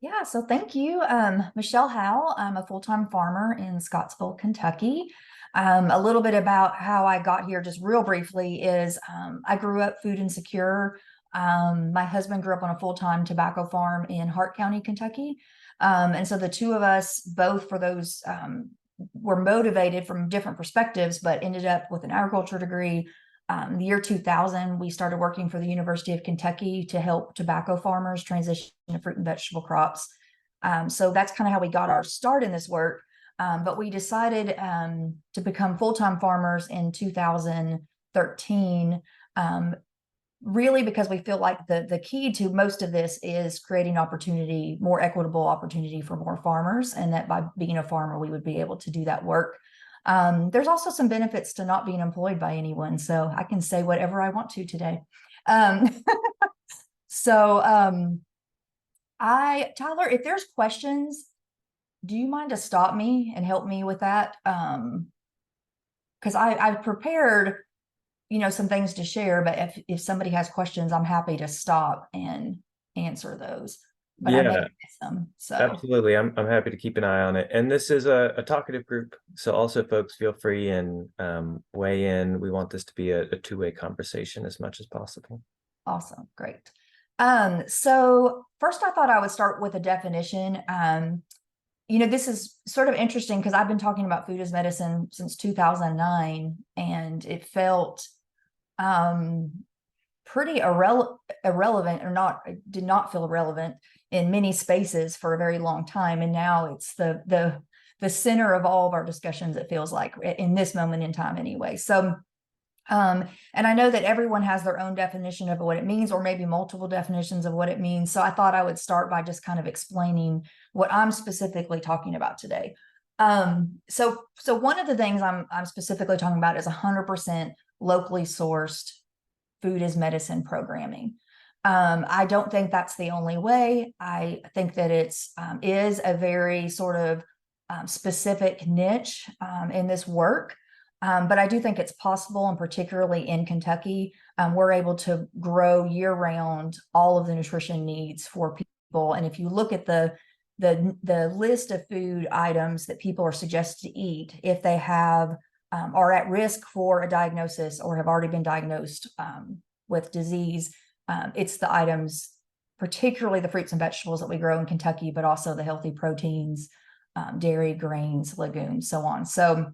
Yeah, so thank you. Michelle Howell. I'm a full-time farmer in Scottsville, Kentucky. A little bit about how I got here, just real briefly, is I grew up food insecure. My husband grew up on a full-time tobacco farm in Hart County, Kentucky. And so the two of us, both for those, were motivated from different perspectives, but ended up with an agriculture degree. The year 2000, we started working for the University of Kentucky to help tobacco farmers transition to fruit and vegetable crops. So that's kind of how we got our start in this work. But we decided to become full-time farmers in 2013, really because we feel like the key to most of this is creating opportunity, more equitable opportunity for more farmers, and that by being a farmer, we would be able to do that work. There's also some benefits to not being employed by anyone, so I can say whatever I want to today. Um, so Tyler, if there's questions, do you mind to stop me and help me with that? Because I've prepared, some things to share, but if somebody has questions, I'm happy to stop and answer those. But I may Yeah, miss them. So absolutely. I'm happy to keep an eye on it. And this is a talkative group, so also folks feel free and weigh in. We want this to be a two-way conversation as much as possible. awesome, great. So first I thought I would start with a definition. This is sort of interesting because I've been talking about food as medicine since 2009, and it felt um, pretty irrelevant, or not, did not feel irrelevant in many spaces for a very long time. And now it's the center of all of our discussions, it feels like, in this moment in time anyway. So and I know that everyone has their own definition of what it means, or maybe multiple definitions of what it means. So I thought I would start by just kind of explaining what I'm specifically talking about today. So one of the things I'm specifically talking about is 100% locally sourced food as medicine programming. I don't think that's the only way. I think that it's is a very sort of specific niche in this work. But I do think it's possible, and particularly in Kentucky, we're able to grow year round all of the nutrition needs for people. And if you look at the list of food items that people are suggested to eat, if they have are at risk for a diagnosis or have already been diagnosed with disease, it's the items, particularly the fruits and vegetables that we grow in Kentucky, but also the healthy proteins, dairy, grains, legumes, so on. So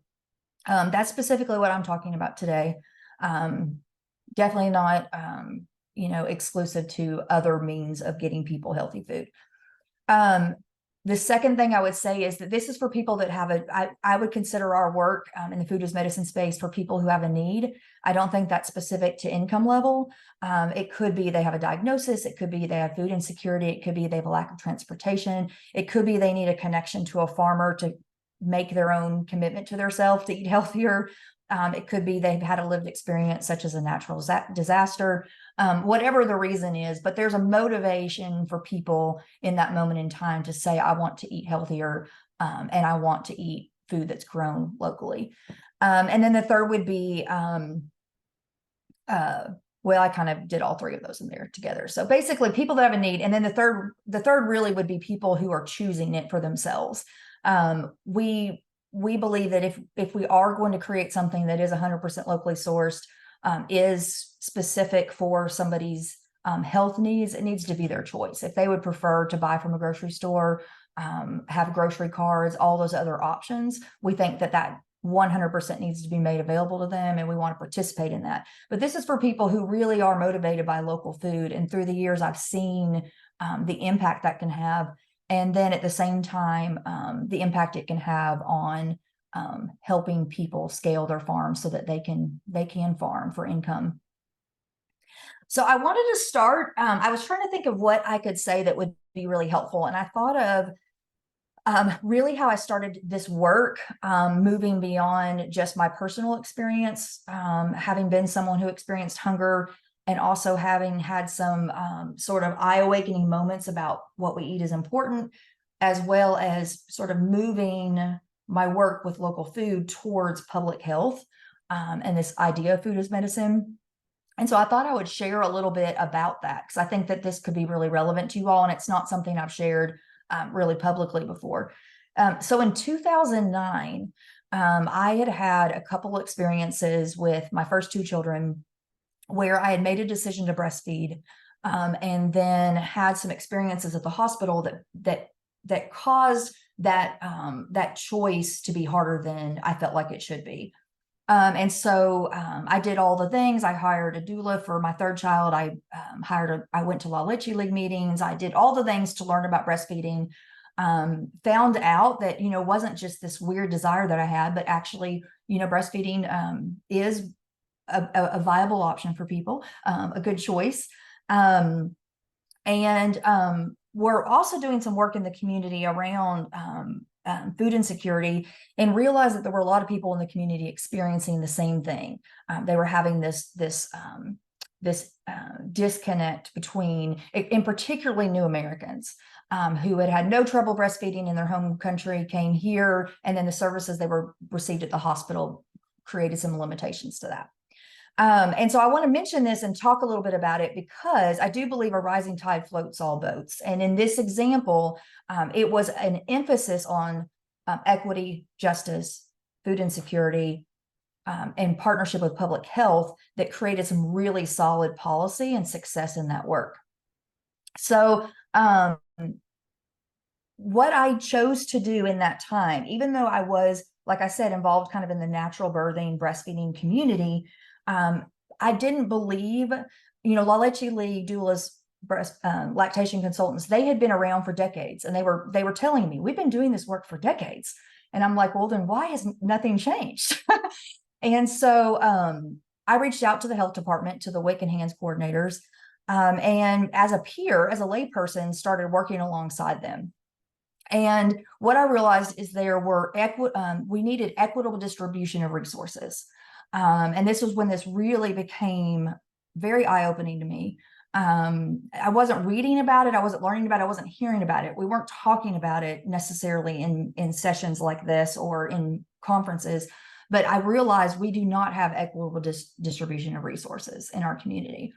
that's specifically what I'm talking about today. Definitely not, exclusive to other means of getting people healthy food. The second thing I would say is that this is for people that have I would consider our work in the food as medicine space for people who have a need. I don't think that's specific to income level. It could be they have a diagnosis. It could be they have food insecurity. It could be they have a lack of transportation. It could be they need a connection to a farmer to make their own commitment to themselves to eat healthier. It could be they've had a lived experience such as a natural disaster, whatever the reason is, but there's a motivation for people in that moment in time to say, I want to eat healthier, and I want to eat food that's grown locally. And then the third would be, well, I kind of did all three of those in there together. So basically people that have a need. And then the third really would be people who are choosing it for themselves. We believe that if we are going to create something that is 100% locally sourced, is specific for somebody's health needs, it needs to be their choice. If they would prefer to buy from a grocery store, have grocery cards, all those other options, we think that 100% needs to be made available to them, and we want to participate in that. But this is for people who really are motivated by local food. And through the years, I've seen the impact that can have. And then at the same time, the impact it can have on helping people scale their farms so that they can farm for income. So I wanted to start, I was trying to think of what I could say that would be really helpful. And I thought of really how I started this work, moving beyond just my personal experience, having been someone who experienced hunger, and also having had some sort of eye-awakening moments about what we eat is important, as well as sort of moving my work with local food towards public health, and this idea of food as medicine. And so I thought I would share a little bit about that, because I think that this could be really relevant to you all, and it's not something I've shared really publicly before. So in 2009, I had had a couple experiences with my first two children where I had made a decision to breastfeed, and then had some experiences at the hospital that caused that choice to be harder than I felt like it should be. And so I did all the things. I hired a doula for my third child. I went to La Leche League meetings. I did all the things to learn about breastfeeding. Found out that, wasn't just this weird desire that I had, but actually, breastfeeding is a viable option for people, a good choice. And we're also doing some work in the community around food insecurity, and realized that there were a lot of people in the community experiencing the same thing. They were having this disconnect between, in particularly new Americans, who had no trouble breastfeeding in their home country, came here, and then the services they were received at the hospital created some limitations to that. And so I want to mention this and talk a little bit about it, because I do believe a rising tide floats all boats. And in this example, it was an emphasis on equity, justice, food insecurity, and partnership with public health that created some really solid policy and success in that work. So what I chose to do in that time, even though I was, like I said, involved kind of in the natural birthing, breastfeeding community, I didn't believe, La Leche League doulas, lactation consultants, they had been around for decades, and they were telling me, we've been doing this work for decades. And I'm like, well, then why has nothing changed? And so I reached out to the health department, to the WIC and HANDS coordinators, and as a peer, as a layperson, started working alongside them. And what I realized is we needed equitable distribution of resources. And this was when this really became very eye-opening to me. I wasn't reading about it. I wasn't learning about it. I wasn't hearing about it. We weren't talking about it necessarily in sessions like this or in conferences, but I realized we do not have equitable distribution of resources in our community.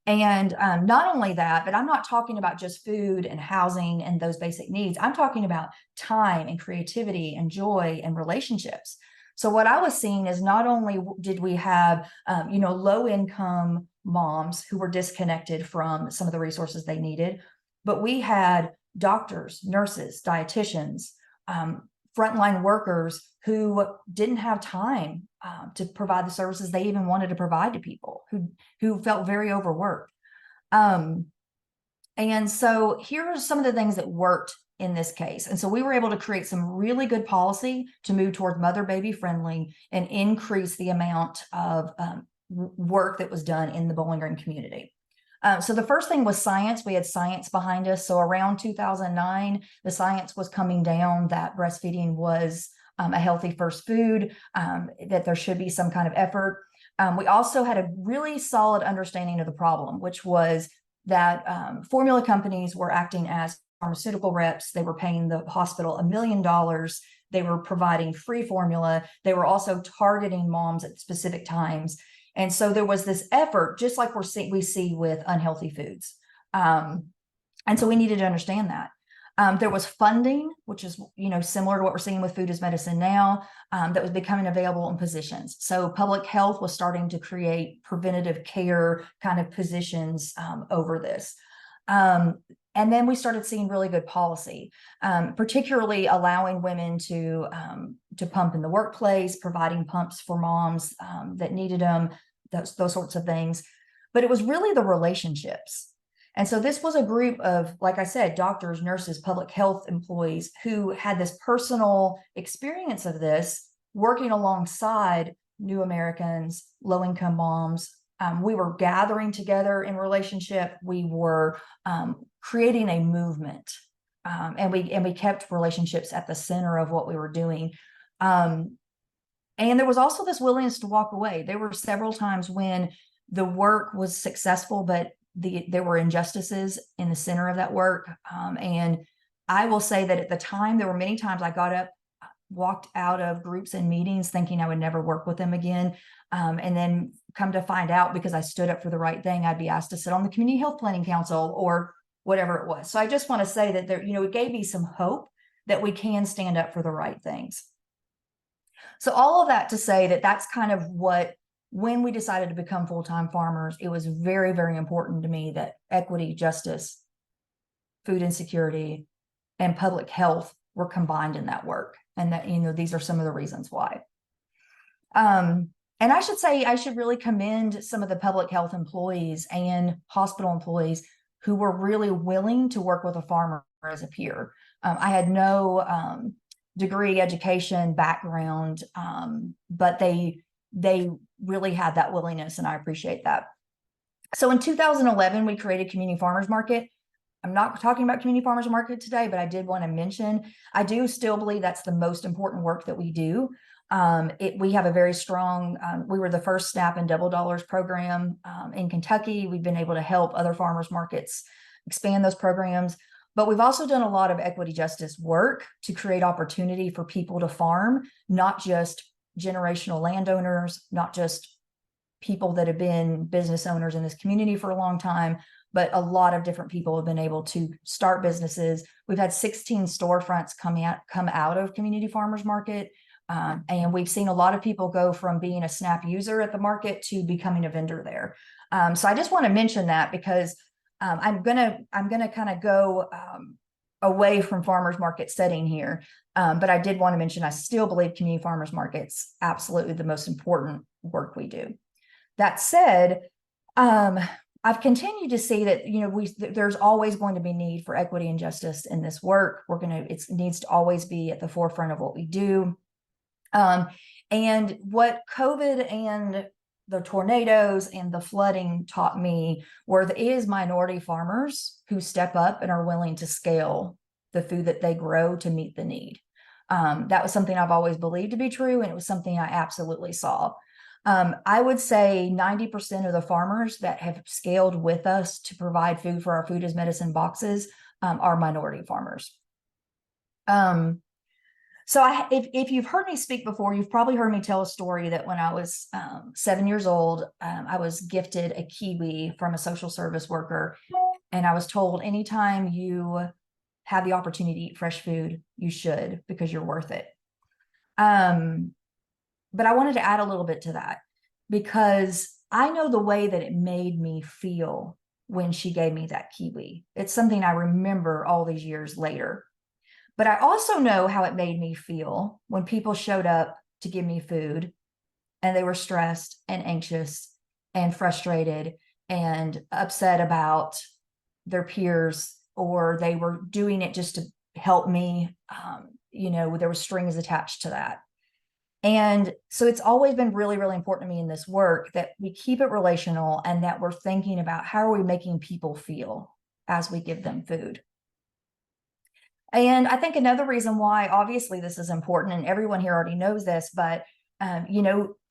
And not only that, but I'm not talking about just food and housing and those basic needs. I'm talking about time and creativity and joy and relationships. So what I was seeing is, not only did we have, low income moms who were disconnected from some of the resources they needed, but we had doctors, nurses, dietitians, frontline workers who didn't have time to provide the services they even wanted to provide to people who felt very overworked. And so here are some of the things that worked in this case. And so we were able to create some really good policy to move toward mother-baby friendly and increase the amount of work that was done in the Bowling Green community. So the first thing was science. We had science behind us. So around 2009, the science was coming down that breastfeeding was a healthy first food, that there should be some kind of effort. We also had a really solid understanding of the problem, which was that formula companies were acting as pharmaceutical reps. They were paying the hospital $1 million. They were providing free formula. They were also targeting moms at specific times. And so there was this effort, just like we see with unhealthy foods. And so we needed to understand that. There was funding, which is, similar to what we're seeing with Food is Medicine now, that was becoming available in positions. So public health was starting to create preventative care kind of positions over this. And then we started seeing really good policy, particularly allowing women to pump in the workplace, providing pumps for moms that needed them, those sorts of things. But it was really the relationships. And so this was a group of, like I said, doctors, nurses, public health employees who had this personal experience of this, working alongside new Americans, low-income moms. We were gathering together in relationship. We were creating a movement, and we kept relationships at the center of what we were doing. And there was also this willingness to walk away. There were several times when the work was successful, but there were injustices in the center of that work. And I will say that at the time, there were many times I got up, walked out of groups and meetings thinking I would never work with them again. And then come to find out, because I stood up for the right thing, I'd be asked to sit on the Community Health Planning Council or whatever it was. So I just want to say that there, it gave me some hope that we can stand up for the right things. So all of that to say that that's kind of what, when we decided to become full-time farmers, it was very, very important to me that equity, justice, food insecurity, and public health were combined in that work. And that, these are some of the reasons why. And I should say, I should really commend some of the public health employees and hospital employees who were really willing to work with a farmer as a peer. I had no degree, education, background, but they really had that willingness, and I appreciate that. So in 2011, we created Community Farmers Market. I'm not talking about Community Farmers Market today, but I did want to mention, I do still believe that's the most important work that we do. We have a very strong, we were the first SNAP and Double Dollars program in Kentucky. We've been able to help other farmers markets expand those programs, but we've also done a lot of equity justice work to create opportunity for people to farm, not just generational landowners, not just people that have been business owners in this community for a long time, but a lot of different people have been able to start businesses. We've had 16 storefronts come out of Community Farmers Market. And we've seen a lot of people go from being a SNAP user at the market to becoming a vendor there. So I just want to mention that because I'm gonna kind of go away from farmers market setting here. But I did want to mention, I still believe Community Farmers Market's absolutely the most important work we do. That said, I've continued to see that, there's always going to be need for equity and justice in this work. It needs to always be at the forefront of what we do. And what COVID and the tornadoes and the flooding taught me is minority farmers who step up and are willing to scale the food that they grow to meet the need. That was something I've always believed to be true, and it was something I absolutely saw. I would say 90% of the farmers that have scaled with us to provide food for our Food as Medicine boxes are minority farmers. So if you've heard me speak before, you've probably heard me tell a story that when I was 7 years old, I was gifted a kiwi from a social service worker. And I was told, anytime you have the opportunity to eat fresh food, you should, because you're worth it. But I wanted to add a little bit to that, because I know the way that it made me feel when she gave me that kiwi. It's something I remember all these years later. But I also know how it made me feel when people showed up to give me food and they were stressed and anxious and frustrated and upset about their peers, or they were doing it just to help me. There were strings attached to that. And so it's always been really, really important to me in this work that we keep it relational and that we're thinking about how are we making people feel as we give them food. And I think another reason why, obviously, this is important, and everyone here already knows this, but,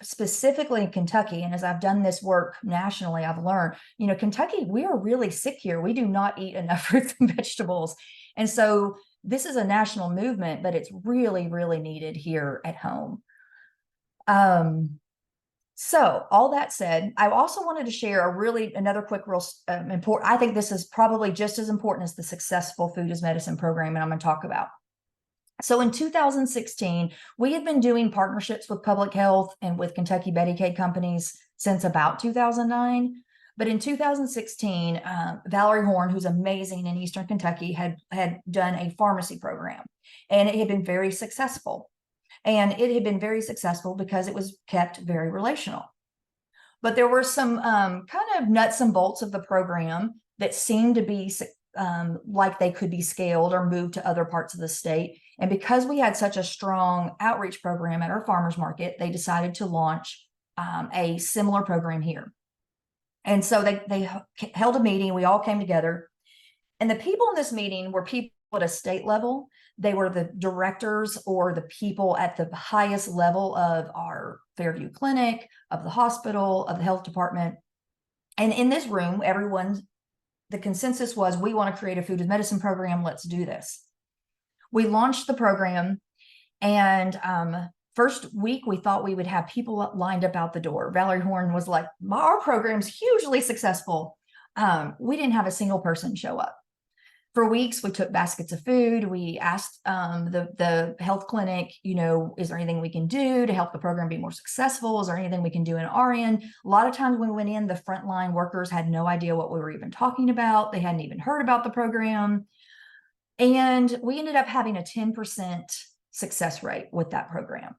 specifically in Kentucky, and as I've done this work nationally, I've learned, Kentucky, we are really sick here. We do not eat enough fruits and vegetables. And so this is a national movement, but it's really, really needed here at home. So all that said, I also wanted to share another quick, important, I think this is probably just as important as the successful Food as Medicine program, and I'm going to talk about. So in 2016, we had been doing partnerships with public health and with Kentucky Medicaid companies since about 2009. But in 2016, Valerie Horn, who's amazing in Eastern Kentucky, had done a pharmacy program, and it had been very successful. And it had been very successful because it was kept very relational. But there were some kind of nuts and bolts of the program that seemed to be like they could be scaled or moved to other parts of the state. And because we had such a strong outreach program at our farmers market, they decided to launch a similar program here. And so they held a meeting. We all came together. And the people in this meeting were people at a state level. They were the directors or the people at the highest level of our Fairview Clinic, of the hospital, of the health department. And in this room, the consensus was, we want to create a Food as Medicine program. Let's do this. We launched the program, and first week, we thought we would have people lined up out the door. Valerie Horn was like, our program's hugely successful. We didn't have a single person show up. For weeks, we took baskets of food. We asked the health clinic, is there anything we can do to help the program be more successful? Is there anything we can do in our end? A lot of times when we went in, the frontline workers had no idea what we were even talking about. They hadn't even heard about the program. And we ended up having a 10% success rate with that program.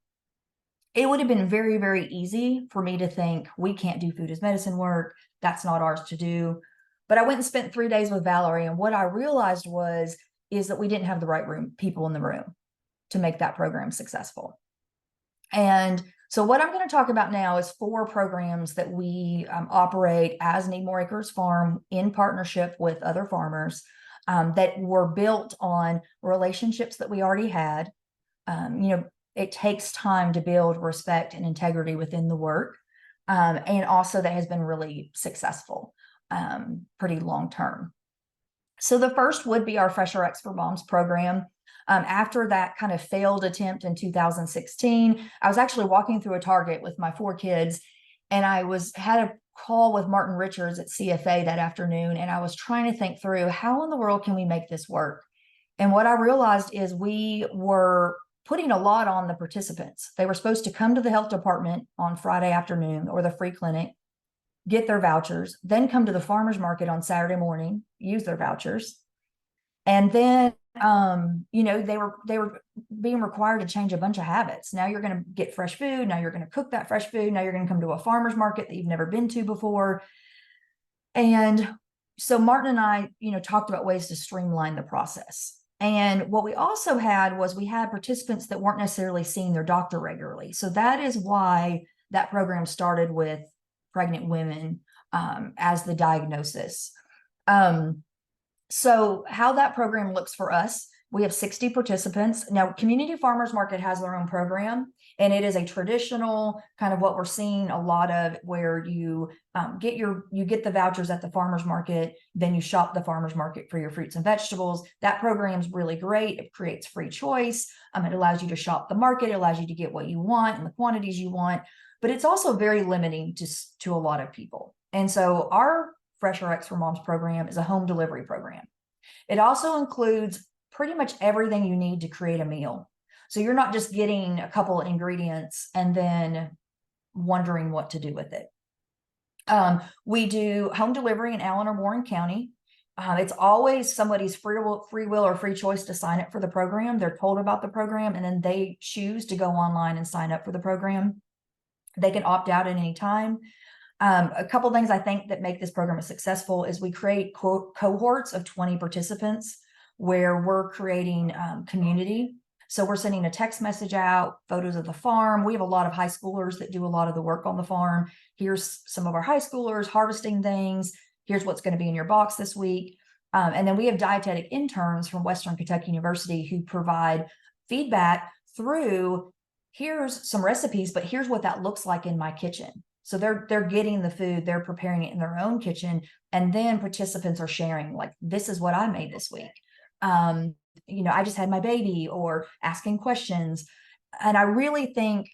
It would have been very, very easy for me to think, we can't do food as medicine work. That's not ours to do. But I went and spent 3 days with Valerie, and what I realized is that we didn't have the right people in the room to make that program successful. And so what I'm going to talk about now is 4 programs that we operate as Need More Acres Farm in partnership with other farmers that were built on relationships that we already had. It takes time to build respect and integrity within the work, and also that has been really successful. Pretty long term. So the first would be our Fresh RX for Moms program. After that kind of failed attempt in 2016, I was actually walking through a Target with my 4 kids, and I had a call with Martin Richards at CFA that afternoon, and I was trying to think through, how in the world can we make this work? And what I realized is we were putting a lot on the participants. They were supposed to come to the health department on Friday afternoon or the free clinic, get their vouchers, then come to the farmer's market on Saturday morning, use their vouchers. And then, they were being required to change a bunch of habits. Now you're going to get fresh food. Now you're going to cook that fresh food. Now you're going to come to a farmer's market that you've never been to before. And so Martin and I, talked about ways to streamline the process. And what we also had was we had participants that weren't necessarily seeing their doctor regularly. So that is why that program started with pregnant women as the diagnosis. So how that program looks for us, we have 60 participants. Now, Community Farmers Market has their own program, and it is a traditional kind of what we're seeing a lot of, where you get the vouchers at the farmers market, then you shop the farmers market for your fruits and vegetables. That program is really great. It creates free choice. It allows you to shop the market. It allows you to get what you want and the quantities you want. But it's also very limiting to a lot of people. And so our Fresh RX for Moms program is a home delivery program. It also includes pretty much everything you need to create a meal. So you're not just getting a couple of ingredients and then wondering what to do with it. We do home delivery in Allen or Warren County. It's always somebody's free will or free choice to sign up for the program. They're told about the program, and then they choose to go online and sign up for the program. They can opt out at any time. A couple things I think that make this program successful is we create cohorts of 20 participants where we're creating community. So we're sending a text message out, photos of the farm. We have a lot of high schoolers that do a lot of the work on the farm. Here's some of our high schoolers harvesting things. Here's what's going to be in your box this week. And then we have dietetic interns from Western Kentucky University who provide feedback through, here's some recipes, but here's what that looks like in my kitchen. So they're getting the food, they're preparing it in their own kitchen, and then participants are sharing, like, this is what I made this week. I just had my baby, or asking questions. And I really think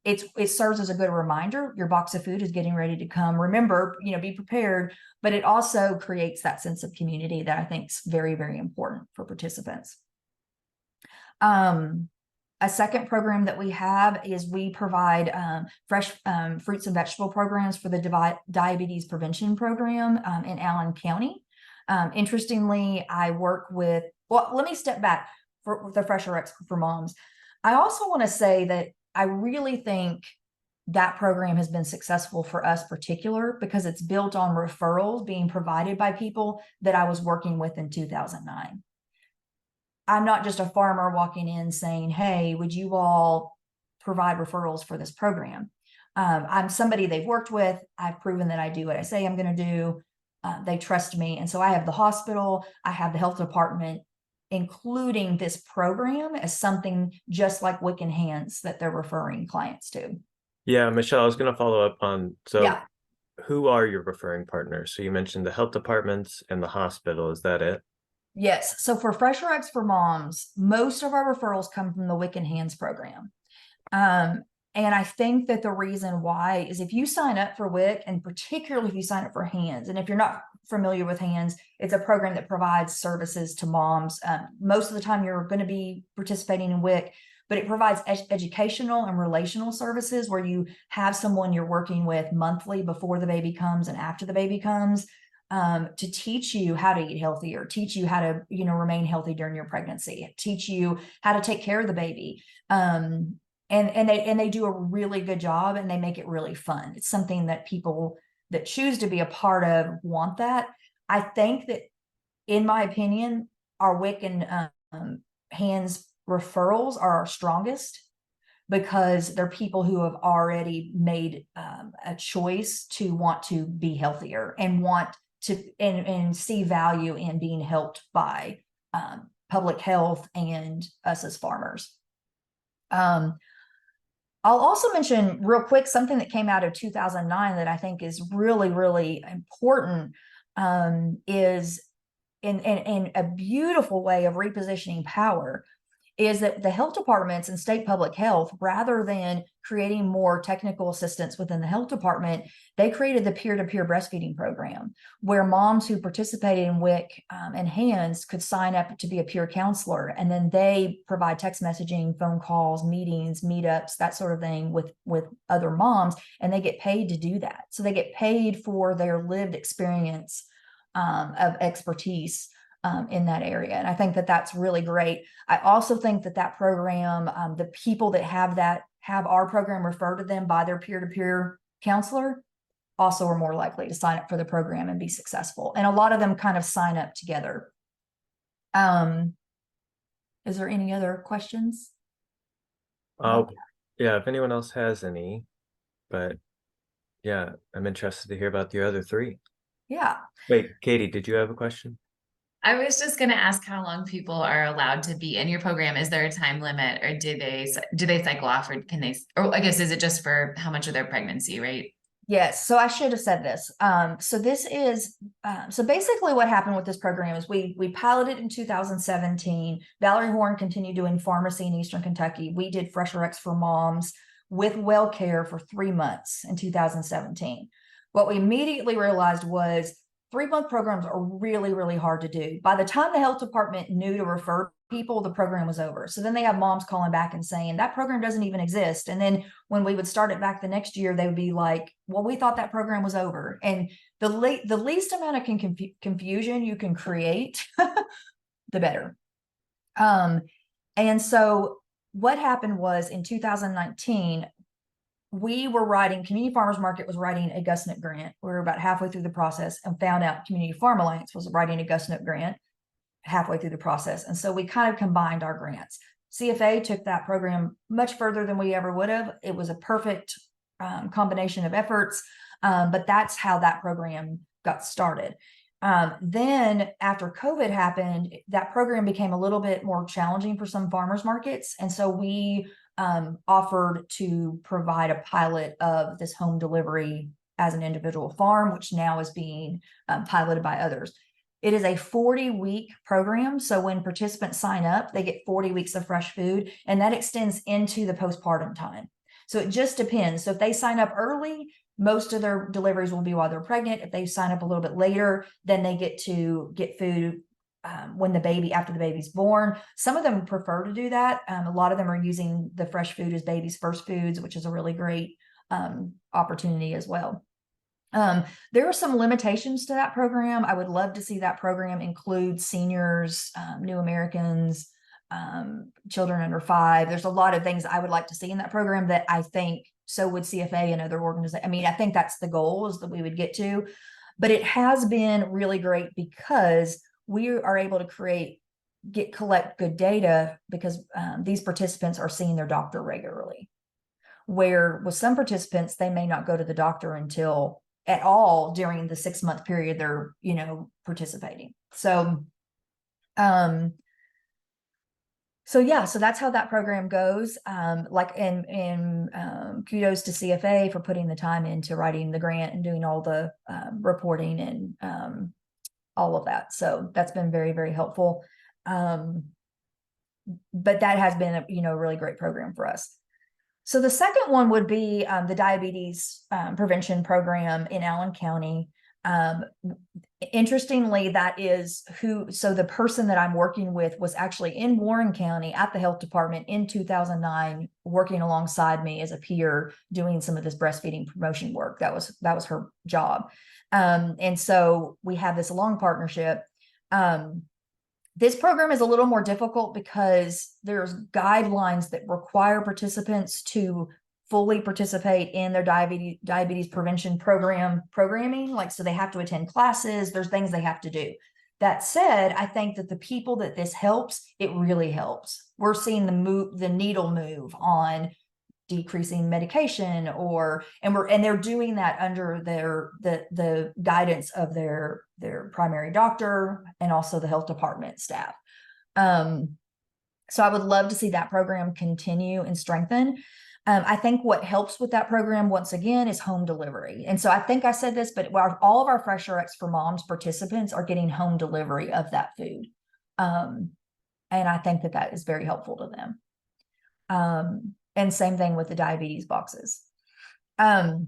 it serves as a good reminder. Your box of food is getting ready to come. Remember, be prepared, but it also creates that sense of community that I think is very, very important for participants. A second program that we have is we provide fresh fruits and vegetable programs for the diabetes prevention program in Allen County. Interestingly, I work with, let me step back for the Fresh RX for Moms. I also want to say that I really think that program has been successful for us particular because it's built on referrals being provided by people that I was working with in 2009. I'm not just a farmer walking in saying, hey, would you all provide referrals for this program? I'm somebody they've worked with. I've proven that I do what I say I'm going to do. They trust me. And so I have the hospital, I have the health department, including this program as something just like Wick and Hands that they're referring clients to. Yeah, Michelle, I was going to follow up on, so yeah. Who are your referring partners? So you mentioned the health departments and the hospital. Is that it? Yes. So for Fresh RX for Moms, most of our referrals come from the Wick and Hands program. And I think that the reason why is if you sign up for WIC, and particularly if you sign up for Hands, and if you're not familiar with HANDS, it's a program that provides services to moms. Most of the time you're going to be participating in WIC, but it provides educational and relational services where you have someone you're working with monthly before the baby comes and after the baby comes, to teach you how to eat healthier, teach you how to, remain healthy during your pregnancy, teach you how to take care of the baby. And they do a really good job, and they make it really fun. It's something that people that choose to be a part of want that. I think that, in my opinion, our WIC and HANDS referrals are our strongest, because they're people who have already made a choice to want to be healthier and want to and see value in being helped by public health and us as farmers. I'll also mention real quick something that came out of 2009 that I think is really, really important, is in a beautiful way of repositioning power, is that the health departments and state public health, rather than creating more technical assistance within the health department, they created the peer-to-peer breastfeeding program, where moms who participated in WIC and HANDS could sign up to be a peer counselor, and then they provide text messaging, phone calls, meetings, meetups, that sort of thing with other moms, and they get paid to do that. So they get paid for their lived experience of expertise in that area. And I think that that's really great. I also think that that program, the people that have our program refer to them by their peer-to-peer counselor, also are more likely to sign up for the program and be successful. And a lot of them kind of sign up together. Is there any other questions? Yeah, if anyone else has any, but yeah, I'm interested to hear about the other three. Yeah. Wait, Katie, did you have a question? I was just going to ask how long people are allowed to be in your program. Is there a time limit, or do they cycle off, or can they, or I guess, is it just for how much of their pregnancy, right? Yes. So I should have said this. So this is, so basically what happened with this program is we piloted in 2017. Valerie Horn continued doing pharmacy in Eastern Kentucky. We did Fresh RX for moms with well care for 3 months in 2017. What we immediately realized was 3-month programs are really, really hard to do. By the time the health department knew to refer people, the program was over. So then they have moms calling back and saying that program doesn't even exist. And then when we would start it back the next year, they would be like, well, we thought that program was over. And the least amount of confusion you can create, the better. And so what happened was, in 2019, we were writing, Community Farmers Market was writing a GusNIP grant. We were about halfway through the process and found out Community Farm Alliance was writing a GusNIP grant halfway through the process. And so we kind of combined our grants. CFA took that program much further than we ever would have. It was a perfect combination of efforts, but that's how that program got started. Then after COVID happened, that program became a little bit more challenging for some farmers markets. And so we offered to provide a pilot of this home delivery as an individual farm, which now is being piloted by others. It is a 40-week program. So when participants sign up, they get 40 weeks of fresh food, and that extends into the postpartum time. So it just depends. So if they sign up early, most of their deliveries will be while they're pregnant. If they sign up a little bit later, then they get to get food after the baby's born. Some of them prefer to do that. A lot of them are using the fresh food as baby's first foods, which is a really great opportunity as well. There are some limitations to that program. I would love to see that program include seniors, new Americans, children under 5. There's a lot of things I would like to see in that program that I think so would CFA and other organizations. I mean, I think that's the goal, is that we would get to, but it has been really great because we are able to collect good data, because these participants are seeing their doctor regularly, where with some participants, they may not go to the doctor until at all during the 6-month period they're, participating. So yeah, so that's how that program goes. Kudos to CFA for putting the time into writing the grant and doing all the reporting and all of that. So that's been very, very helpful. But that has been a really great program for us. So the second one would be the diabetes prevention program in Allen County. Interestingly, that is so the person that I'm working with was actually in Warren County at the health department in 2009, working alongside me as a peer, doing some of this breastfeeding promotion work. That was her job. And so we have this long partnership. This program is a little more difficult because there's guidelines that require participants to fully participate in their diabetes prevention programming. Like, so they have to attend classes. There's things they have to do. That said, I think that the people that this helps, it really helps. We're seeing the needle move on decreasing medication, and they're doing that under the guidance of their primary doctor and also the health department staff. So I would love to see that program continue and strengthen. I think what helps with that program, once again, is home delivery. And so I think I said this, but all of our Fresh RX for Moms participants are getting home delivery of that food. And I think that is very helpful to them. And same thing with the diabetes boxes. The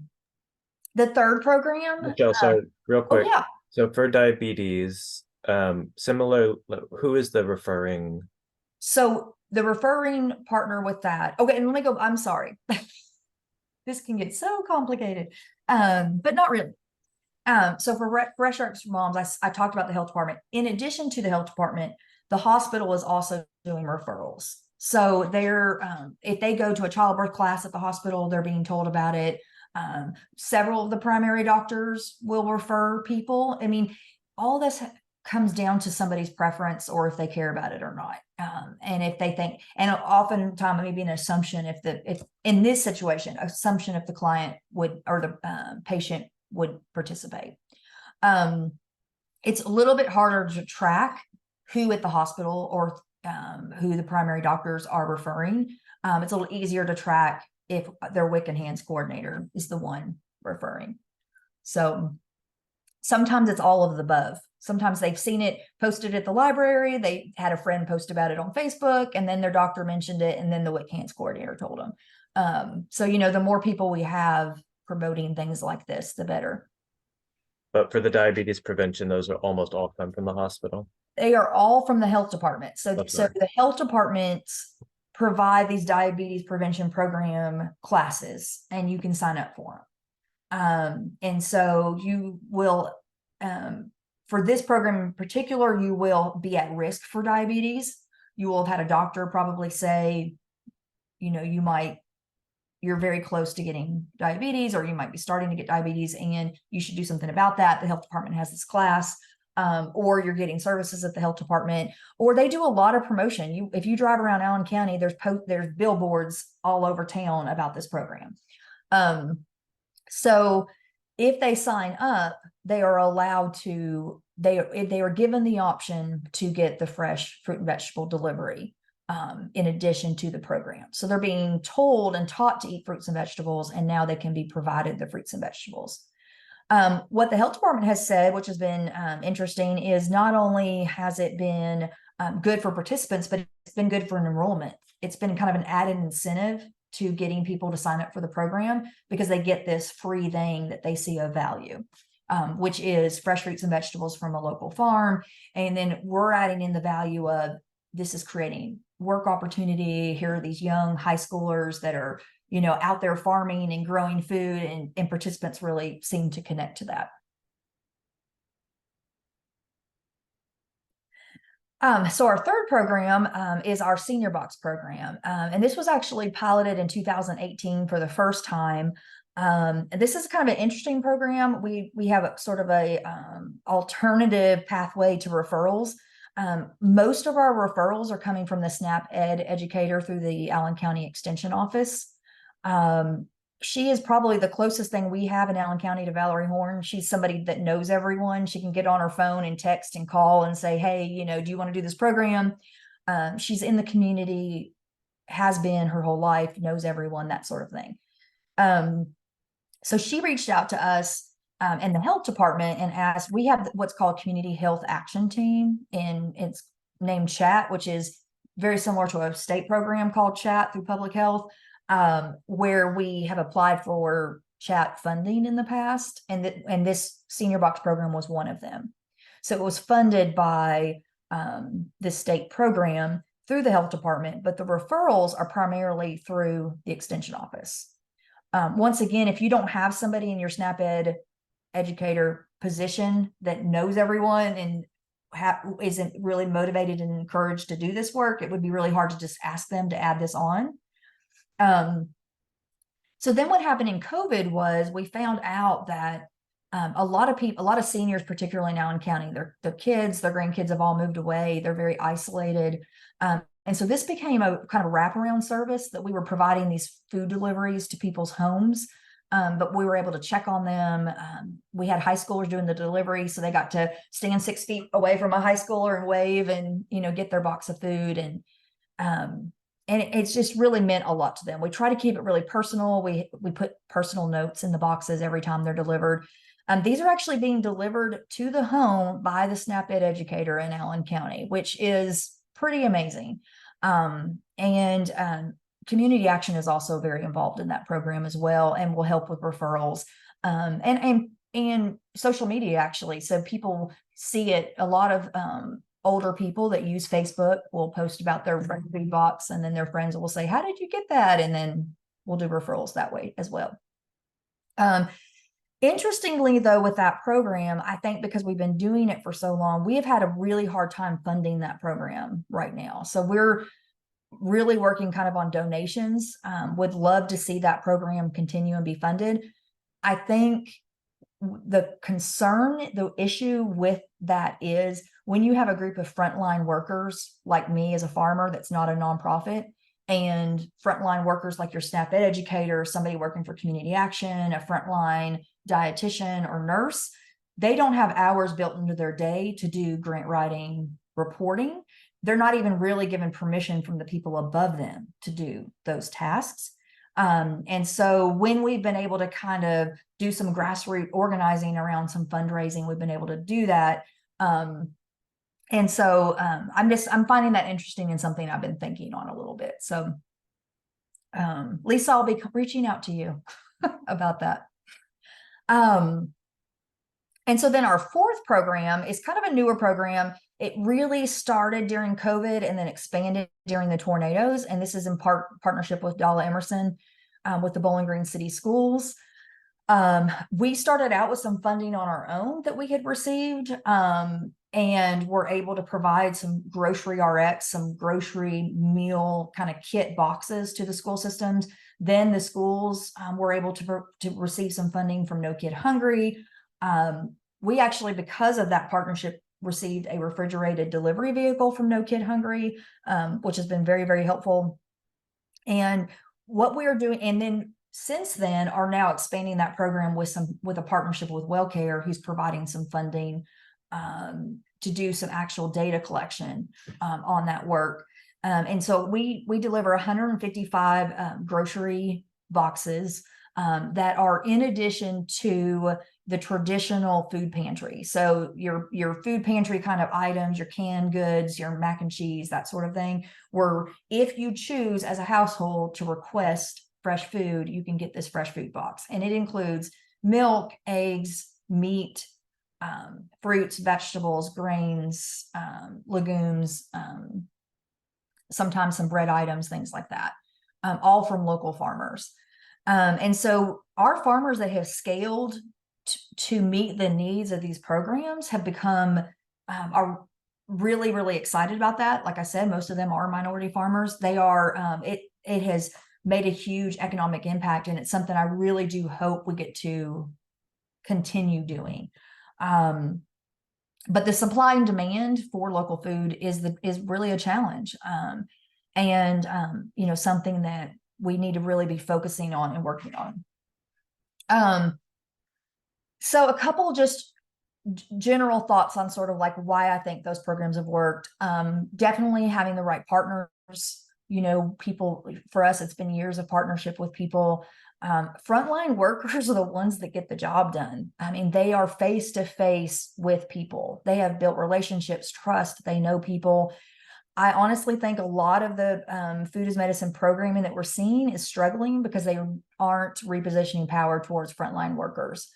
third program. Michelle, sorry, real quick. Yeah. So for diabetes, similar, who is the referring? So the referring partner with that. Okay, and let me go. I'm sorry. This can get so complicated, but not really. So for Fresh RX for Moms, I talked about the health department. In addition to the health department, the hospital is also doing referrals. So they're if they go to a childbirth class at the hospital, they're being told about it. Several of the primary doctors will refer people. I mean, all this comes down to somebody's preference or if they care about it or not. And if they think, and oftentimes maybe an assumption if in this situation, assumption if the client would, or the patient would participate. It's a little bit harder to track who at the hospital or who the primary doctors are referring. It's a little easier to track if their WIC and HANDS coordinator is the one referring. So sometimes it's all of the above. Sometimes they've seen it posted at the library. They had a friend post about it on Facebook, and then their doctor mentioned it, and then the WIC HANDS coordinator told them. So, the more people we have promoting things like this, the better. But for the diabetes prevention, those are almost all come from the hospital. They are all from the health department. So the health departments provide these diabetes prevention program classes, and you can sign up for them. And so you will, for this program in particular, you will be at risk for diabetes. You will have had a doctor probably say, you're very close to getting diabetes, or you might be starting to get diabetes and you should do something about that. The health department has this class, or you're getting services at the health department, or they do a lot of promotion. If you drive around Allen County, there's billboards all over town about this program. So if they sign up, they are allowed to, they are given the option to get the fresh fruit and vegetable delivery in addition to the program. So they're being told and taught to eat fruits and vegetables, and now they can be provided the fruits and vegetables. What the health department has said, which has been interesting, is not only has it been good for participants, but it's been good for an enrollment. It's been kind of an added incentive to getting people to sign up for the program because they get this free thing that they see of value, which is fresh fruits and vegetables from a local farm. And then we're adding in the value of this is creating work opportunity. Here are these young high schoolers that are, out there farming and growing food, and participants really seem to connect to that. So our third program is our senior box program. And this was actually piloted in 2018 for the first time. And this is kind of an interesting program. We have a sort of a alternative pathway to referrals. Most of our referrals are coming from the SNAP Ed educator through the Allen County Extension Office. She is probably the closest thing we have in Allen County to Valerie Horn. She's somebody that knows everyone. She can get on her phone and text and call and say, hey, do you want to do this program? She's in the community, has been her whole life, knows everyone, that sort of thing. So she reached out to us and the health department and asked, we have what's called Community Health Action Team, and it's named CHAT, which is very similar to a state program called CHAT through public health, where we have applied for CHAT funding in the past. And this senior box program was one of them. So it was funded by the state program through the health department, but the referrals are primarily through the extension office. Once again, if you don't have somebody in your SNAP Ed educator position that knows everyone and isn't really motivated and encouraged to do this work, it would be really hard to just ask them to add this on. So then what happened in COVID was we found out that a lot of seniors, particularly now in county, their kids, their grandkids have all moved away. They're very isolated. And so this became a kind of wraparound service that we were providing these food deliveries to people's homes. But we were able to check on them. We had high schoolers doing the delivery, so they got to stand 6 feet away from a high schooler and wave and, get their box of food. And it's just really meant a lot to them. We try to keep it really personal. We put personal notes in the boxes every time they're delivered. These are actually being delivered to the home by the SNAP Ed educator in Allen County, which is pretty amazing. Community Action is also very involved in that program as well, and will help with referrals and social media, actually. So people see it. A lot of older people that use Facebook will post about their food box, and then their friends will say, "How did you get that?" And then we'll do referrals that way as well. Interestingly, though, with that program, I think because we've been doing it for so long, we have had a really hard time funding that program right now. So we're really working kind of on donations. Would love to see that program continue and be funded. I think the issue with that is when you have a group of frontline workers like me as a farmer that's not a nonprofit, and frontline workers like your SNAP Ed educator, somebody working for Community Action, a frontline dietitian or nurse, they don't have hours built into their day to do grant writing reporting. They're not even really given permission from the people above them to do those tasks. And so when we've been able to kind of do some grassroots organizing around some fundraising, we've been able to do that. And so I'm finding that interesting and something I've been thinking on a little bit. So Lisa, I'll be reaching out to you about that. And so then our fourth program is kind of a newer program. It really started during COVID and then expanded during the tornadoes. And this is in partnership with Dalla Emerson with the Bowling Green City Schools. We started out with some funding on our own that we had received, and were able to provide some grocery RX, some grocery meal kind of kit boxes to the school systems. Then the schools were able to receive some funding from No Kid Hungry. We actually, because of that partnership, received a refrigerated delivery vehicle from No Kid Hungry, which has been very, very helpful. And what we are doing, and then since then are now expanding that program with a partnership with WellCare, who's providing some funding to do some actual data collection on that work. And so we deliver 155 grocery boxes that are in addition to the traditional food pantry. So your food pantry kind of items, your canned goods, your mac and cheese, that sort of thing, where if you choose as a household to request fresh food, you can get this fresh food box. And it includes milk, eggs, meat, fruits, vegetables, grains, legumes, sometimes some bread items, things like that, all from local farmers. And so our farmers that have scaled to meet the needs of these programs have become, are really, really excited about that. Like I said, most of them are minority farmers. They are, it has made a huge economic impact, and it's something I really do hope we get to continue doing. But the supply and demand for local food is really a challenge, and something that we need to really be focusing on and working on. So a couple just general thoughts on sort of like why I think those programs have worked. Definitely having the right partners. People, for us, it's been years of partnership with people. Frontline workers are the ones that get the job done. I mean, they are face to face with people. They have built relationships, trust, they know people. I honestly think a lot of the food as medicine programming that we're seeing is struggling because they aren't repositioning power towards frontline workers.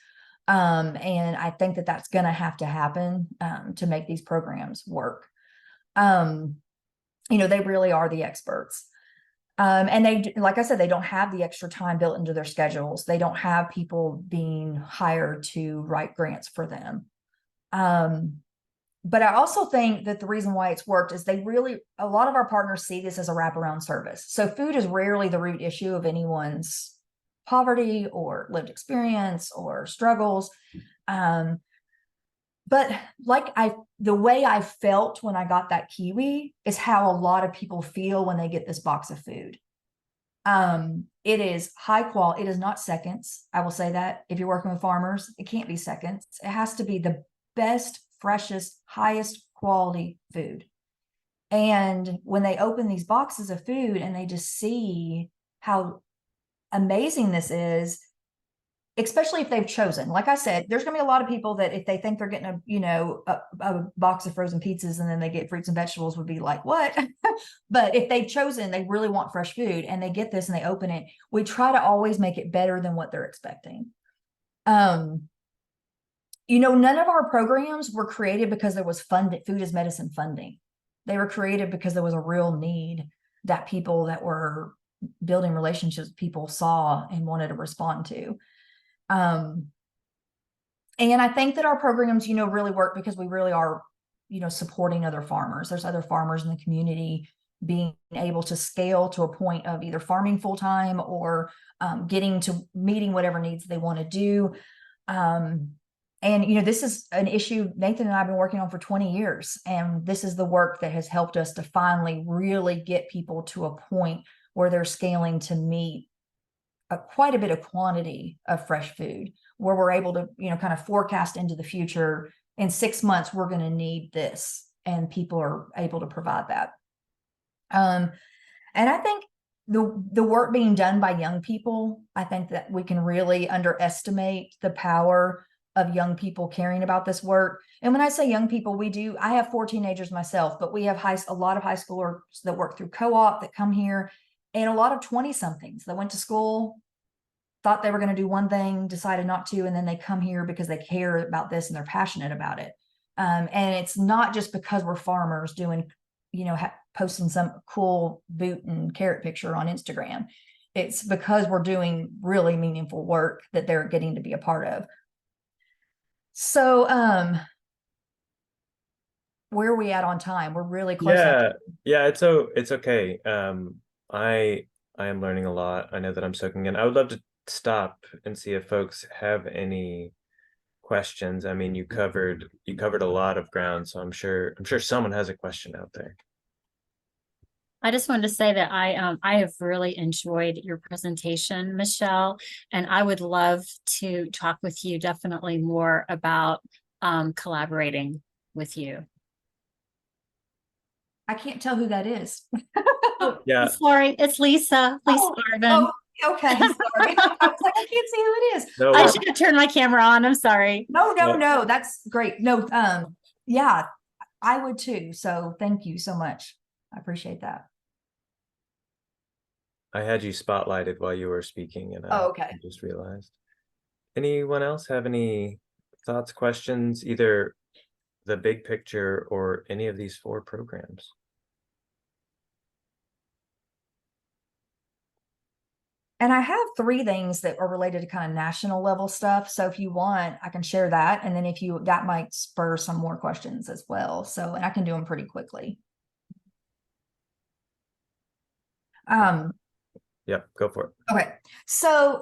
And I think that that's going to have to happen to make these programs work. They really are the experts. And they, like I said, they don't have the extra time built into their schedules. They don't have people being hired to write grants for them. But I also think that the reason why it's worked is a lot of our partners see this as a wraparound service. So food is rarely the root issue of anyone's poverty or lived experience or struggles. But the way I felt when I got that kiwi is how a lot of people feel when they get this box of food. It is high quality. It is not seconds. I will say that if you're working with farmers, it can't be seconds. It has to be the best, freshest, highest quality food. And when they open these boxes of food and they just see how amazing this is, especially if they've chosen, like I said, there's going to be a lot of people that if they think they're getting a box of frozen pizzas and then they get fruits and vegetables would be like, what? But if they've chosen, they really want fresh food and they get this and they open it, we try to always make it better than what they're expecting. None of our programs were created because there was food as medicine funding. They were created because there was a real need that people that were building relationships, people saw and wanted to respond to. And I think that our programs, really work because we really are, supporting other farmers. There's other farmers in the community being able to scale to a point of either farming full time or getting to meeting whatever needs they want to do. And, this is an issue Nathan and I have been working on for 20 years. And this is the work that has helped us to finally really get people to a point where they're scaling to meet quite a bit of quantity of fresh food, where we're able to, kind of forecast into the future. In 6 months, we're going to need this, and people are able to provide that. And I think the work being done by young people, I think that we can really underestimate the power of young people caring about this work. And when I say young people, I have 4 teenagers myself, but we have a lot of high schoolers that work through co-op that come here. And a lot of 20-somethings that went to school, thought they were going to do one thing, decided not to, and then they come here because they care about this and they're passionate about it. And it's not just because we're farmers doing, posting some cool boot and carrot picture on Instagram. It's because we're doing really meaningful work that they're getting to be a part of. So, where are we at on time? We're really close. Yeah, it's okay. I am learning a lot. I know that I'm soaking in. I would love to stop and see if folks have any questions. I mean, you covered a lot of ground, so I'm sure someone has a question out there. I just wanted to say that I have really enjoyed your presentation, Michelle, and I would love to talk with you definitely more about collaborating with you. I can't tell who that is. Oh, Yeah. Sorry, it's Lisa Garvin. Oh, okay. Sorry. I was like, I can't see who it is. No, I should have turned my camera on. I'm sorry. No. That's great. No, yeah, I would too. So thank you so much. I appreciate that. I had you spotlighted while you were speaking, and okay. I just realized. Anyone else have any thoughts, questions, either the big picture or any of these 4 programs? And I have 3 things that are related to kind of national level stuff. So if you want, I can share that. And then that might spur some more questions as well. So, and I can do them pretty quickly. Yep, go for it. Okay. So,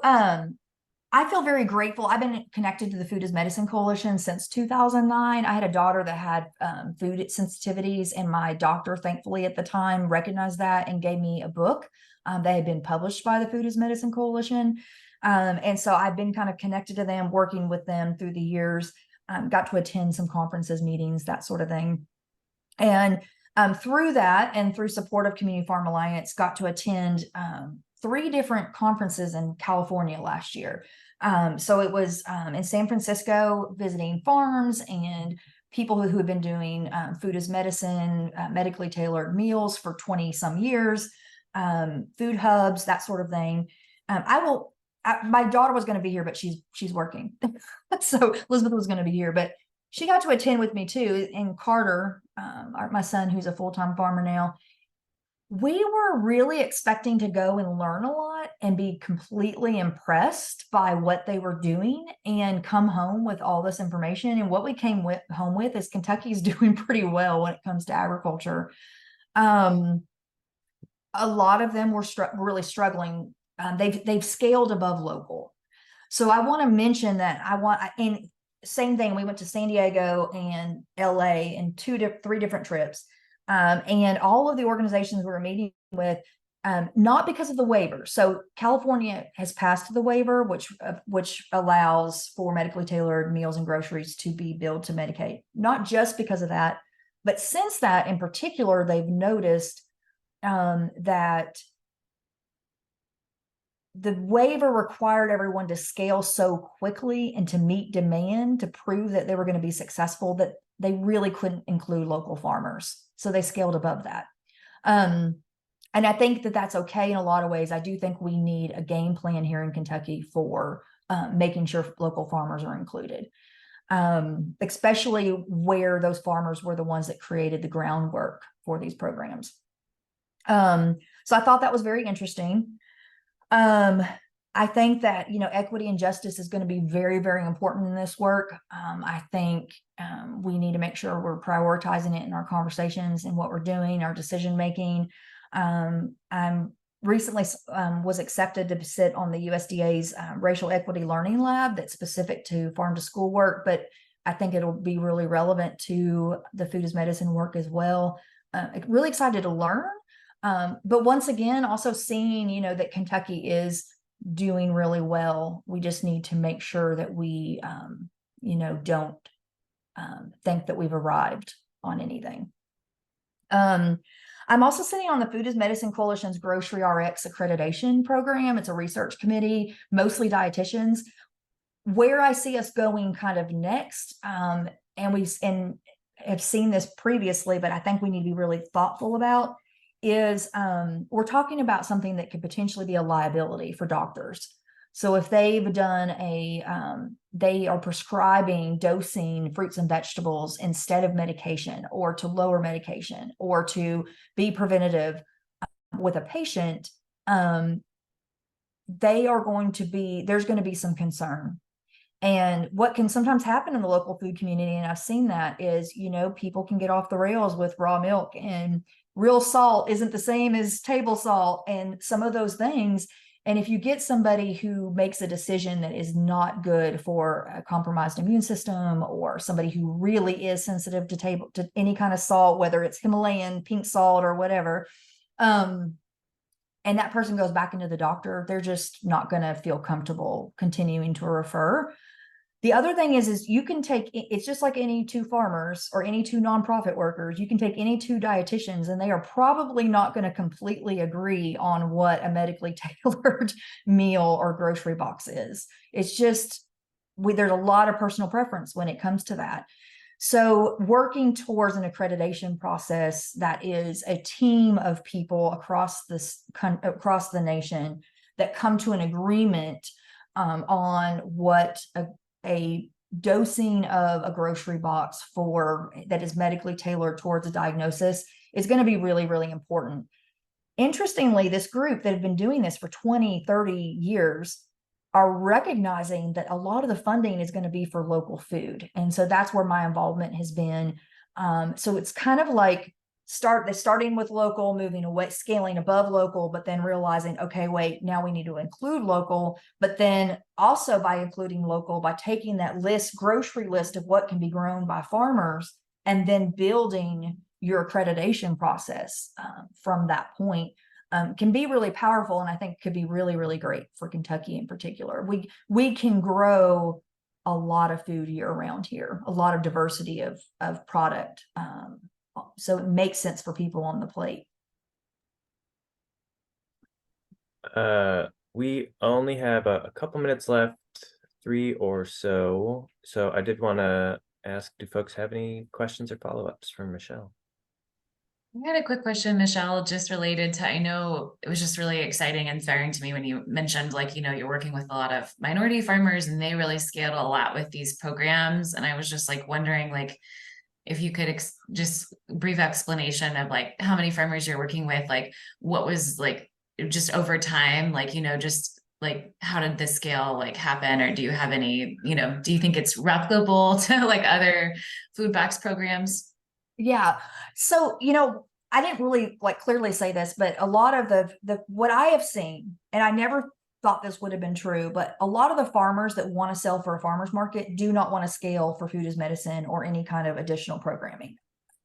I feel very grateful. I've been connected to the Food as Medicine Coalition since 2009. I had a daughter that had food sensitivities, and my doctor, thankfully at the time, recognized that and gave me a book that had been published by the Food as Medicine Coalition. And so I've been kind of connected to them, working with them through the years, got to attend some conferences, meetings, that sort of thing. And through that and through support of Community Farm Alliance, got to attend 3 different conferences in California last year. So it was in San Francisco, visiting farms and people who had been doing food as medicine, medically tailored meals for 20 some years, food hubs, that sort of thing. I my daughter was going to be here, but she's working. So Elizabeth was going to be here, but she got to attend with me too. And Carter, my son, who's a full-time farmer now, we were really expecting to go and learn a lot and be completely impressed by what they were doing and come home with all this information. And what we came home with is Kentucky's doing pretty well when it comes to agriculture. A lot of them were really struggling. They've scaled above local. So I want to mention that and same thing. We went to San Diego and LA in 3 different trips. And all of the organizations we were meeting with, not because of the waiver. So California has passed the waiver, which allows for medically tailored meals and groceries to be billed to Medicaid. Not just because of that, but since that in particular, they've noticed that the waiver required everyone to scale so quickly and to meet demand to prove that they were going to be successful that they really couldn't include local farmers. So they scaled above that. And I think that that's okay in a lot of ways. I do think we need a game plan here in Kentucky for making sure local farmers are included, especially where those farmers were the ones that created the groundwork for these programs. So I thought that was very interesting. I think that, equity and justice is going to be very, very important in this work. I think we need to make sure we're prioritizing it in our conversations and what we're doing, our decision making. I'm recently was accepted to sit on the USDA's Racial Equity Learning Lab that's specific to farm to school work, but I think it'll be really relevant to the food as medicine work as well. Really excited to learn. But once again, also seeing, that Kentucky is doing really well. We just need to make sure that we, don't think that we've arrived on anything. I'm also sitting on the Food as Medicine Coalition's Grocery RX accreditation program. It's a research committee, mostly dietitians. Where I see us going kind of next, and have seen this previously, but I think we need to be really thoughtful about is we're talking about something that could potentially be a liability for doctors. So if they've done they are prescribing dosing fruits and vegetables instead of medication, or to lower medication, or to be preventative with a patient, there's going to be some concern. And what can sometimes happen in the local food community, and I've seen that, is, people can get off the rails with raw milk, and real salt isn't the same as table salt, and some of those things. And if you get somebody who makes a decision that is not good for a compromised immune system, or somebody who really is sensitive to any kind of salt, whether it's Himalayan pink salt or whatever, and that person goes back into the doctor, they're just not going to feel comfortable continuing to refer. The other thing is you can take, it's just like any 2 farmers or any 2 nonprofit workers. You can take any 2 dietitians, and they are probably not going to completely agree on what a medically tailored meal or grocery box is. It's just, there's a lot of personal preference when it comes to that. So working towards an accreditation process that is a team of people across the nation that come to an agreement on what a dosing of a grocery box that is medically tailored towards a diagnosis is going to be really, really important. Interestingly, this group that have been doing this for 20, 30 years are recognizing that a lot of the funding is going to be for local food. And so that's where my involvement has been. So it's kind of like starting with local, moving away, scaling above local, but then realizing, okay, wait, now we need to include local. But then also by including local, by taking that grocery list of what can be grown by farmers, and then building your accreditation process from that point, can be really powerful. And I think could be really, really great for Kentucky in particular. We can grow a lot of food year round here, a lot of diversity of product. So it makes sense for people on the plate. We only have a couple minutes left, 3 or so. So I did want to ask, do folks have any questions or follow-ups for Michelle? I had a quick question, Michelle, just related to, I know it was just really exciting and inspiring to me when you mentioned, like, you're working with a lot of minority farmers and they really scaled a lot with these programs. And I was just like wondering, like, if you could just brief explanation of like how many farmers you're working with, like what was like just over time, like, just like how did this scale like happen? Or do you have any, do you think it's replicable to like other food box programs? Yeah. So, I didn't really like clearly say this, but a lot of the what I have seen, and I never thought this would have been true, but a lot of the farmers that want to sell for a farmer's market do not want to scale for food as medicine or any kind of additional programming.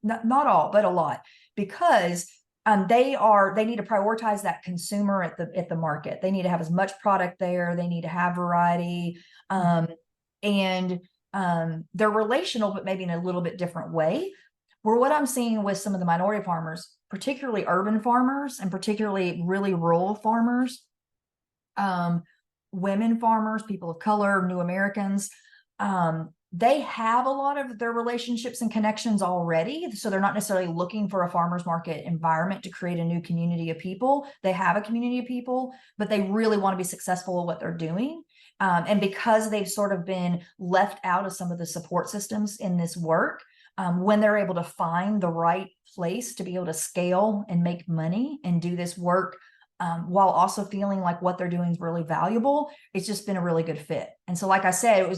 Not all, but a lot, because they need to prioritize that consumer at the market. They need to have as much product there. They need to have variety. And they're relational, but maybe in a little bit different way. Where what I'm seeing with some of the minority farmers, particularly urban farmers and particularly really rural farmers, women farmers, people of color, new Americans, they have a lot of their relationships and connections already. So they're not necessarily looking for a farmer's market environment to create a new community of people. They have a community of people, but they really want to be successful at what they're doing. And because they've sort of been left out of some of the support systems in this work, when they're able to find the right place to be able to scale and make money and do this work, while also feeling like what they're doing is really valuable, it's just been a really good fit. And so, like I said,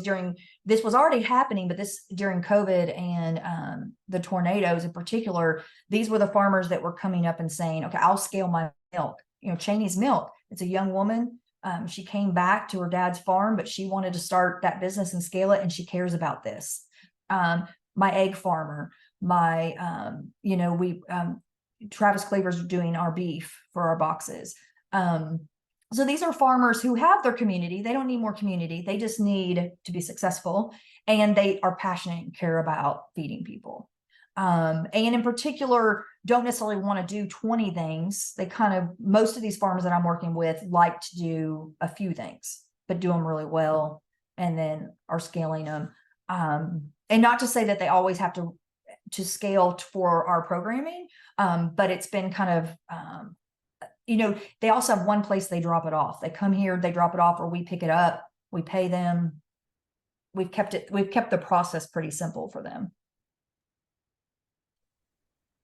this was already happening, but this during COVID and the tornadoes in particular, these were the farmers that were coming up and saying, okay, I'll scale my milk. Cheney's milk. It's a young woman. She came back to her dad's farm, but she wanted to start that business and scale it. And she cares about this. My egg farmer, Travis Cleaver's doing our beef for our boxes. So these are farmers who have their community. They don't need more community. They just need to be successful. And they are passionate and care about feeding people. And in particular, don't necessarily want to do 20 things. Most of these farmers that I'm working with like to do a few things, but do them really well and then are scaling them. And not to say that they always have to scale for our programming, but it's been kind of, they also have one place they drop it off. They come here, they drop it off, or we pick it up, we pay them. We've kept the process pretty simple for them.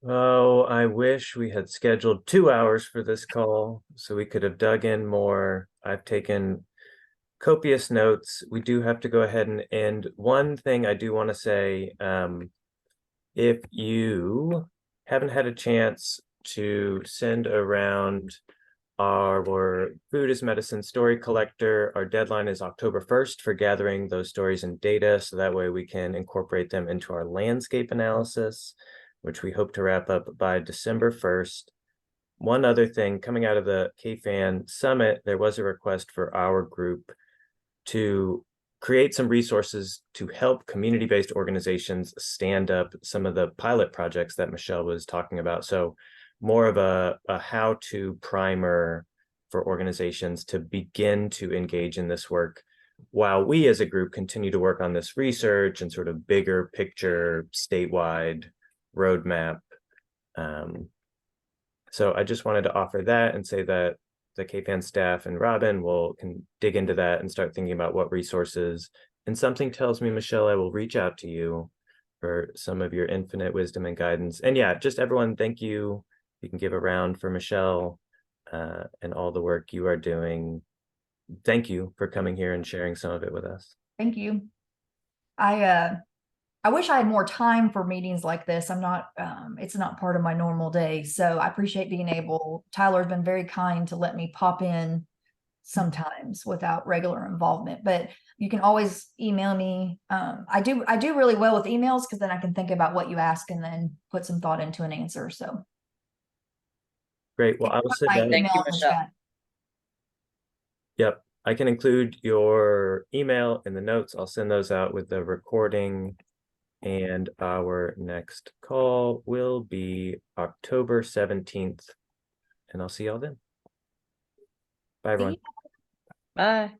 Oh, I wish we had scheduled 2 hours for this call so we could have dug in more. I've taken copious notes. We do have to go ahead and end. One thing I do want to say, if you haven't had a chance to send around our Food as Medicine story collector, our deadline is October 1st for gathering those stories and data, so that way we can incorporate them into our landscape analysis, which we hope to wrap up by December 1st. One other thing, coming out of the KFAN Summit, there was a request for our group to create some resources to help community-based organizations stand up some of the pilot projects that Michelle was talking about. So more of a how-to primer for organizations to begin to engage in this work while we as a group continue to work on this research and sort of bigger picture statewide roadmap. So I just wanted to offer that and say that the KFAN staff and Robin can dig into that and start thinking about what resources. And something tells me, Michelle, I will reach out to you for some of your infinite wisdom and guidance. And yeah, just everyone, thank you. You can give a round for Michelle and all the work you are doing. Thank you for coming here and sharing some of it with us. Thank you. I wish I had more time for meetings like this. It's not part of my normal day. So I appreciate being able, Tyler's been very kind to let me pop in sometimes without regular involvement, but you can always email me. I do really well with emails because then I can think about what you ask and then put some thought into an answer. So. Great. Well, I will sit down. Thank you, Michelle. Yep. I can include your email in the notes. I'll send those out with the recording. And our next call will be October 17th. And I'll see y'all then. Bye, everyone. Bye.